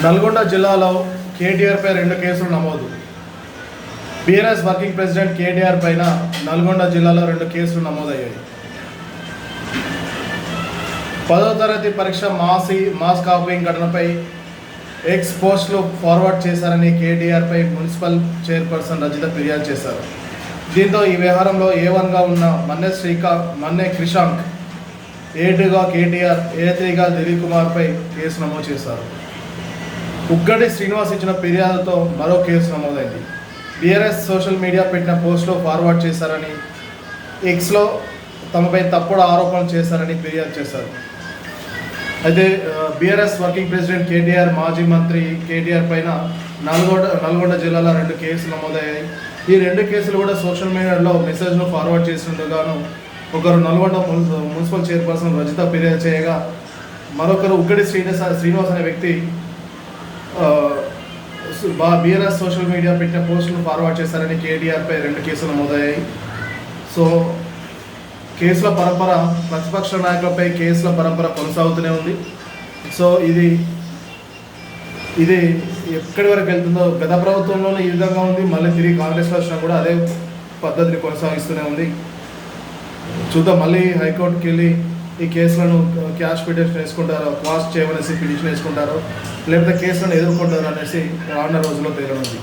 నల్గొండ జిల్లాలో కేటీఆర్పై 2 కేసులు నమోదు. బీఆర్ఎస్ వర్కింగ్ ప్రెసిడెంట్ కేటీఆర్ పైన నల్గొండ జిల్లాలో 2 కేసులు నమోదయ్యాయి. 10వ తరగతి పరీక్ష మాస్ కాపీయింగ్ ఘటనపై ఎక్స్ పోస్టులు ఫార్వర్డ్ చేశారని కేటీఆర్పై మున్సిపల్ చైర్పర్సన్ రజిత ఫిర్యాదు చేశారు. దీంతో ఈ వ్యవహారంలో A1గా ఉన్న మన్నె క్రిషాంక్, A2గా కేటీఆర్, A3గా దిలీప్ కుమార్పై కేసు నమోదు చేశారు. ఉగ్గడి శ్రీనివాస్ ఇచ్చిన ఫిర్యాదుతో మరో కేసు నమోదైంది. బీఆర్ఎస్ సోషల్ మీడియా పెట్టిన పోస్టులో ఫార్వర్డ్ చేశారని, ఎక్స్లో తమపై తప్పుడు ఆరోపణలు చేశారని ఫిర్యాదు చేశారు. అయితే బీఆర్ఎస్ వర్కింగ్ ప్రెసిడెంట్ కేటీఆర్, మాజీ మంత్రి కేటీఆర్ పైన నల్గొండ జిల్లాలో 2 కేసులు నమోదయ్యాయి. ఈ 2 కేసులు కూడా సోషల్ మీడియాలో మెసేజ్ను ఫార్వర్డ్ చేస్తుండగాను ఒకరు నల్గొండ మున్సిపల్ చైర్పర్సన్ రజిత ఫిర్యాదు చేయగా, మరొకరు ఉగ్గడి శ్రీనివాస్ అనే వ్యక్తి బీఆర్ఎస్ సోషల్ మీడియా పెట్టిన పోస్టులను ఫార్వర్డ్ చేశారని కేటీఆర్పై 2 కేసులు నమోదయ్యాయి. సో కేసుల పరంపర, ప్రతిపక్ష నాయకులపై కేసుల పరంపర కొనసాగుతూనే ఉంది. సో ఇది ఎక్కడి వరకు వెళ్తుందో, గత ప్రభుత్వంలోనే ఈ విధంగా ఉంది, మళ్ళీ తిరిగి కాంగ్రెస్లో వచ్చినా కూడా అదే పద్ధతిని కొనసాగిస్తూనే ఉంది. చూద్దాం, మళ్ళీ హైకోర్టుకి వెళ్ళి ఈ కేసులను క్యాష్ పిటిషన్ వేసుకుంటారో, క్వాష్ చేయమనేసి పిటిషన్ వేసుకుంటారో, లేకపోతే కేసులను ఎదుర్కొంటారో అనేసి రానున్న రోజుల్లో తేలనుంది.